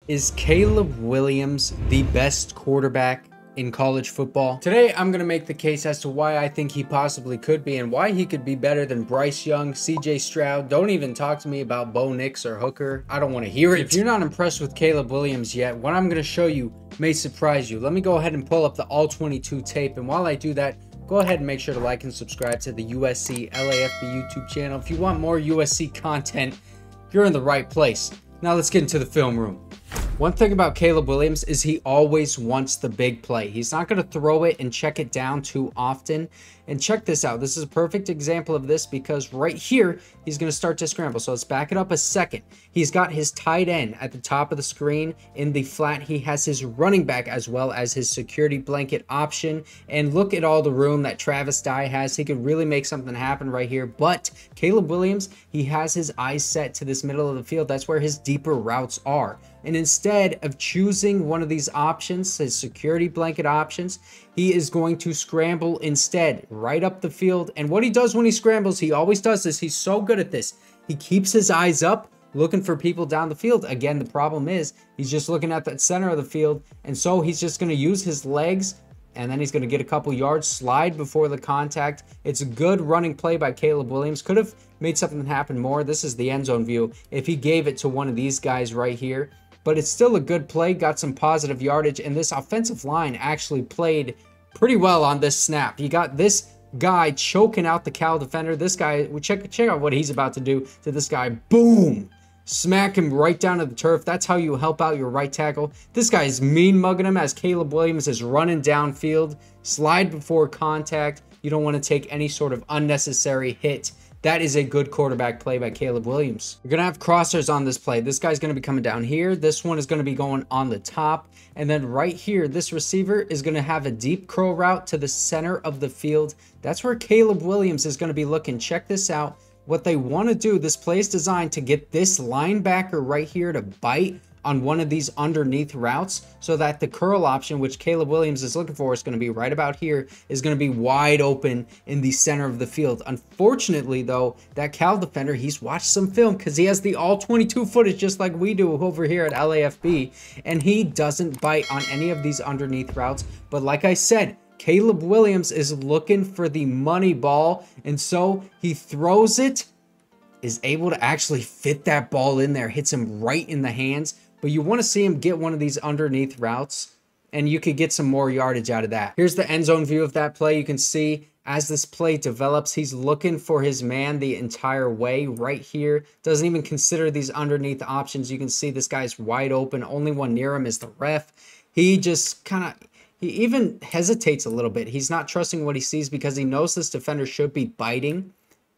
Is Caleb Williams the best quarterback in college football? Today, I'm going to make the case as to why I think he possibly could be and why he could be better than Bryce Young, CJ Stroud. Don't even talk to me about Bo Nix or Hooker. I don't want to hear it. If you're not impressed with Caleb Williams yet, what I'm going to show you may surprise you. Let me go ahead and pull up the All-22 tape. And while I do that, go ahead and make sure to like and subscribe to the USC LAFB YouTube channel. If you want more USC content, you're in the right place. Now let's get into the film room. One thing about Caleb Williams is he always wants the big play. He's not going to throw it and check it down too often. And check this out. This is a perfect example of this because right here, he's going to start to scramble. So let's back it up a second. He's got his tight end at the top of the screen. In the flat, he has his running back as well as his security blanket option. And look at all the room that Travis Dye has. He could really make something happen right here. But Caleb Williams, he has his eyes set to this middle of the field. That's where his deeper routes are. And instead of choosing one of these options, his security blanket options, he is going to scramble instead right up the field. And what he does when he scrambles, he always does this. He's so good at this. He keeps his eyes up, looking for people down the field. Again, the problem is he's just looking at that center of the field. And so he's just going to use his legs, and then he's going to get a couple yards, slide before the contact. It's a good running play by Caleb Williams. Could have made something happen more. This is the end zone view if he gave it to one of these guys right here. But it's still a good play, got some positive yardage, and this offensive line actually played pretty well on this snap. You got this guy choking out the Cal defender. This guy, check out what he's about to do to this guy. Boom! Smack him right down to the turf. That's how you help out your right tackle. This guy is mean mugging him as Caleb Williams is running downfield. Slide before contact. You don't want to take any sort of unnecessary hit. That is a good quarterback play by Caleb Williams. You're going to have crossers on this play. This guy's going to be coming down here. This one is going to be going on the top. And then right here, this receiver is going to have a deep curl route to the center of the field. That's where Caleb Williams is going to be looking. Check this out. What they want to do, this play is designed to get this linebacker right here to bite on one of these underneath routes so that the curl option, which Caleb Williams is looking for, is going to be right about here, is going to be wide open in the center of the field. Unfortunately, though, that Cal defender, he's watched some film because he has the all-22 footage just like we do over here at LAFB, and he doesn't bite on any of these underneath routes. But like I said, Caleb Williams is looking for the money ball, and so he throws it, is able to actually fit that ball in there, hits him right in the hands. But you want to see him get one of these underneath routes, and you could get some more yardage out of that. Here's the end zone view of that play. You can see as this play develops, he's looking for his man the entire way right here. Doesn't even consider these underneath options. You can see this guy's wide open. Only one near him is the ref. He just he even hesitates a little bit. He's not trusting what he sees because he knows this defender should be biting.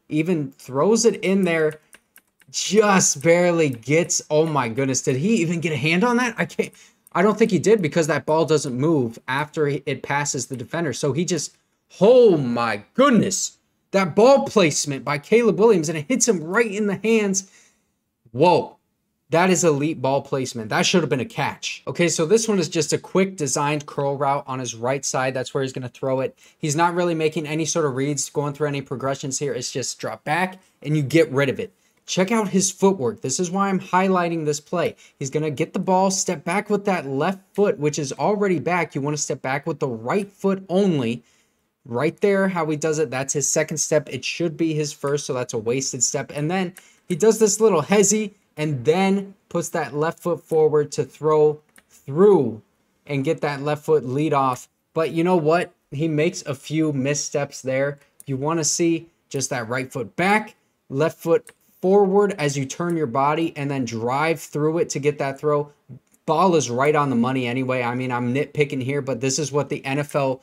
Even throws it in there. Just barely gets, oh my goodness, did he even get a hand on that? I don't think he did because that ball doesn't move after it passes the defender. So he just, oh my goodness, that ball placement by Caleb Williams, and it hits him right in the hands. Whoa, that is elite ball placement. That should have been a catch. Okay, so this one is just a quick designed curl route on his right side. That's where he's going to throw it. He's not really making any sort of reads, going through any progressions here. It's just drop back and you get rid of it. Check out his footwork. This is why I'm highlighting this play. He's going to get the ball, step back with that left foot, which is already back. You want to step back with the right foot only. Right there, how he does it, that's his second step. It should be his first, so that's a wasted step. And then he does this little hezzy and then puts that left foot forward to throw through and get that left foot lead off. But you know what? He makes a few missteps there. You want to see just that right foot back, left foot forward as you turn your body and then drive through it to get that throw. Ball is right on the money anyway. I mean, I'm nitpicking here, but this is what the NFL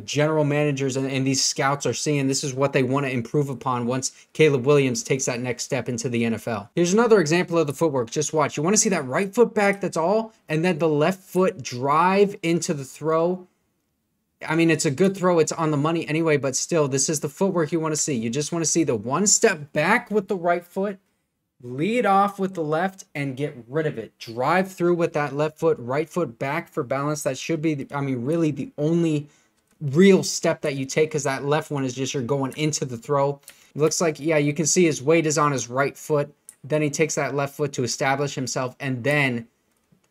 general managers and these scouts are seeing. This is what they want to improve upon once Caleb Williams takes that next step into the NFL. Here's another example of the footwork. Just watch. You want to see that right foot back, that's all, and then the left foot drive into the throw. I mean, it's a good throw. It's on the money anyway, but still, this is the footwork you want to see. You just want to see the one step back with the right foot, lead off with the left, and get rid of it. Drive through with that left foot, right foot back for balance. That should be, really the only real step that you take because that left one is just you're going into the throw. It looks like, yeah, you can see his weight is on his right foot. Then he takes that left foot to establish himself, and then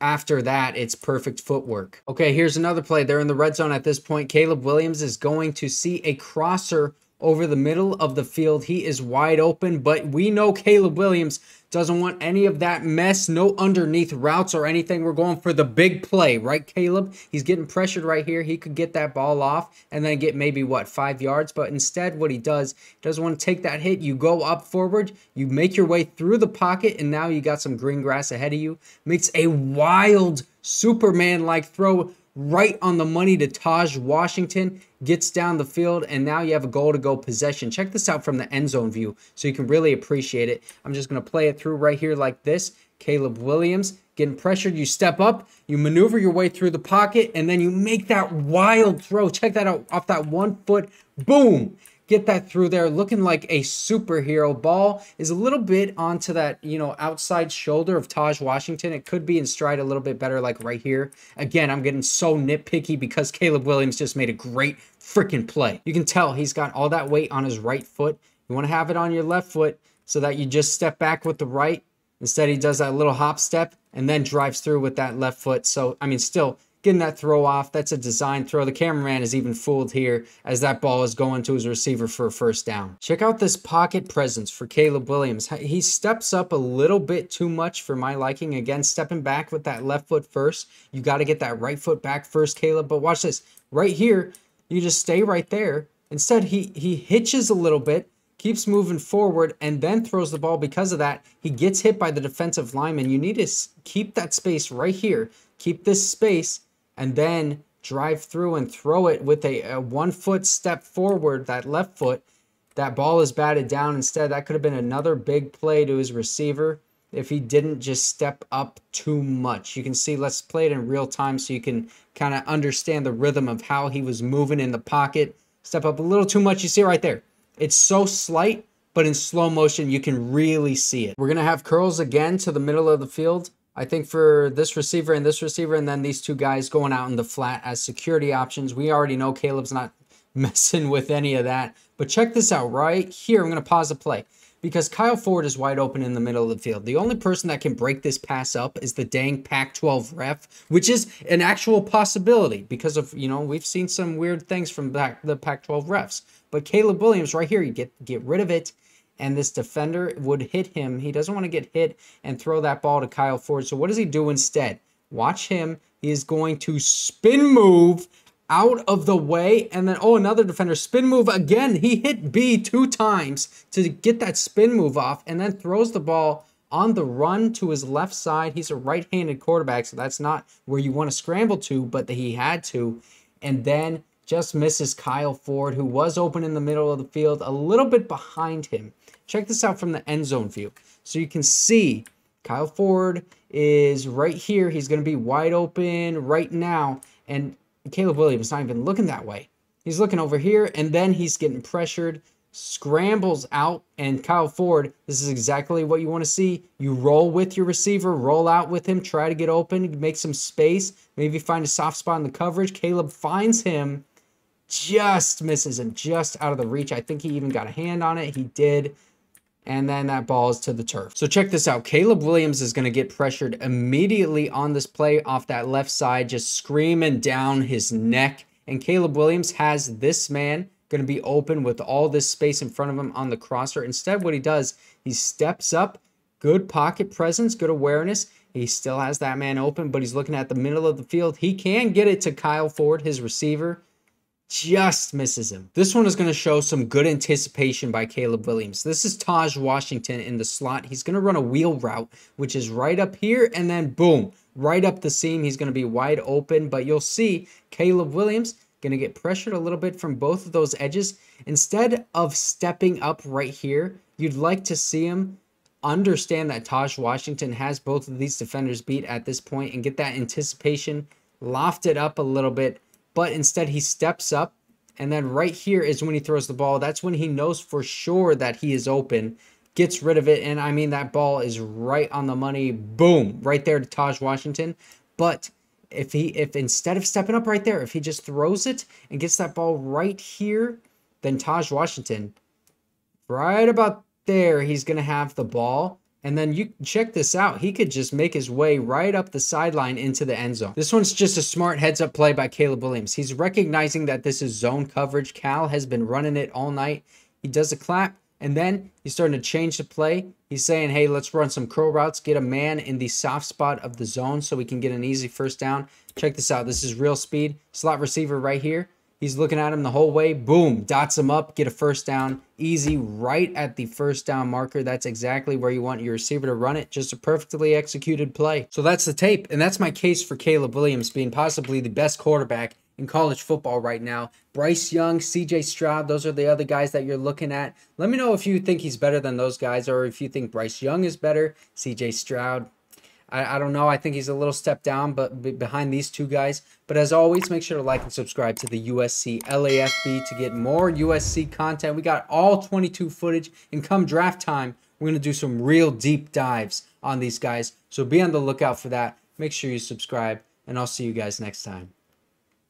after that, it's perfect footwork. Okay, here's another play. They're in the red zone at this point. Caleb Williams is going to see a crosser over the middle of the field. He is wide open, but we know Caleb Williams doesn't want any of that mess, no underneath routes or anything. We're going for the big play, right, Caleb? He's getting pressured right here. He could get that ball off and then get maybe, what, 5 yards? But instead, what he doesn't want to take that hit. You go up forward, you make your way through the pocket, and now you got some green grass ahead of you. Makes a wild Superman-like throw right on the money to Tahj Washington, gets down the field, and now you have a goal-to-go possession. Check this out from the end zone view so you can really appreciate it. I'm just going to play it through right here like this. Caleb Williams getting pressured. You step up, you maneuver your way through the pocket, and then you make that wild throw. Check that out off that 1 foot. Boom! Get that through there, looking like a superhero. Ball is a little bit onto that, outside shoulder of Tahj Washington. It could be in stride a little bit better, like right here. Again, I'm getting so nitpicky because Caleb Williams just made a great freaking play. You can tell he's got all that weight on his right foot. You want to have it on your left foot so that you just step back with the right. Instead, he does that little hop step and then drives through with that left foot. So, I mean, still getting that throw off. That's a design throw. The cameraman is even fooled here as that ball is going to his receiver for a first down. Check out this pocket presence for Caleb Williams. He steps up a little bit too much for my liking. Again, stepping back with that left foot first. You got to get that right foot back first, Caleb. But watch this. Right here, you just stay right there. Instead, he hitches a little bit, keeps moving forward, and then throws the ball. Because of that, he gets hit by the defensive lineman. You need to keep that space right here. Keep this space, and then drive through and throw it with a 1 foot step forward, that left foot. That ball is batted down instead. That could have been another big play to his receiver if he didn't just step up too much. You can see, let's play it in real time so you can kind of understand the rhythm of how he was moving in the pocket. Step up a little too much. You see it right there. It's so slight, but in slow motion, you can really see it. We're going to have curls again to the middle of the field. I think for this receiver, and then these two guys going out in the flat as security options. We already know Caleb's not messing with any of that. But check this out right here. I'm going to pause the play because Kyle Ford is wide open in the middle of the field. The only person that can break this pass up is the dang Pac-12 ref, which is an actual possibility because of, we've seen some weird things from the Pac-12 refs. But Caleb Williams right here, you get rid of it. And this defender would hit him. He doesn't want to get hit and throw that ball to Kyle Ford. So what does he do instead? Watch him. He is going to spin move out of the way. And then, another defender. Spin move again. He hit B 2 times to get that spin move off. And then throws the ball on the run to his left side. He's a right-handed quarterback, so that's not where you want to scramble to, but he had to. And then just misses Kyle Ford, who was open in the middle of the field, a little bit behind him. Check this out from the end zone view. So you can see Kyle Ford is right here. He's going to be wide open right now. And Caleb Williams is not even looking that way. He's looking over here, and then he's getting pressured, scrambles out, and Kyle Ford, this is exactly what you want to see. You roll with your receiver, roll out with him, try to get open, make some space, maybe find a soft spot in the coverage. Caleb finds him, just misses him, just out of the reach. I think he even got a hand on it. He did. And then that ball is to the turf. So check this out. Caleb Williams is going to get pressured immediately on this play off that left side, just screaming down his neck. And Caleb Williams has this man going to be open with all this space in front of him on the crosser. Instead, what he does, he steps up, good pocket presence, good awareness. He still has that man open, but he's looking at the middle of the field. He can get it to Kyle Ford, his receiver. Just misses him. This one is going to show some good anticipation by Caleb Williams. This is Tahj Washington in the slot. He's going to run a wheel route, which is right up here, and then boom, right up the seam. He's going to be wide open, but you'll see Caleb Williams going to get pressured a little bit from both of those edges. Instead of stepping up right here, you'd like to see him understand that Tahj Washington has both of these defenders beat at this point and get that anticipation, loft it up a little bit. But instead, he steps up, and then right here is when he throws the ball. That's when he knows for sure that he is open, gets rid of it, and I mean, that ball is right on the money. Boom, right there to Tahj Washington. But if instead of stepping up right there, if he just throws it and gets that ball right here, then Tahj Washington, right about there, he's going to have the ball. And then you check this out. He could just make his way right up the sideline into the end zone. This one's just a smart heads-up play by Caleb Williams. He's recognizing that this is zone coverage. Cal has been running it all night. He does a clap, and then he's starting to change the play. He's saying, hey, let's run some curl routes, get a man in the soft spot of the zone so we can get an easy first down. Check this out. This is real speed. Slot receiver right here. He's looking at him the whole way. Boom. Dots him up. Get a first down. Easy. Right at the first down marker. That's exactly where you want your receiver to run it. Just a perfectly executed play. So that's the tape. And that's my case for Caleb Williams being possibly the best quarterback in college football right now. Bryce Young, CJ Stroud, those are the other guys that you're looking at. Let me know if you think he's better than those guys, or if you think Bryce Young is better. CJ Stroud, I don't know. I think he's a little step down, but behind these two guys. But as always, make sure to like and subscribe to the USC LAFB to get more USC content. We got all 22 footage, and come draft time, we're going to do some real deep dives on these guys. So be on the lookout for that. Make sure you subscribe, and I'll see you guys next time.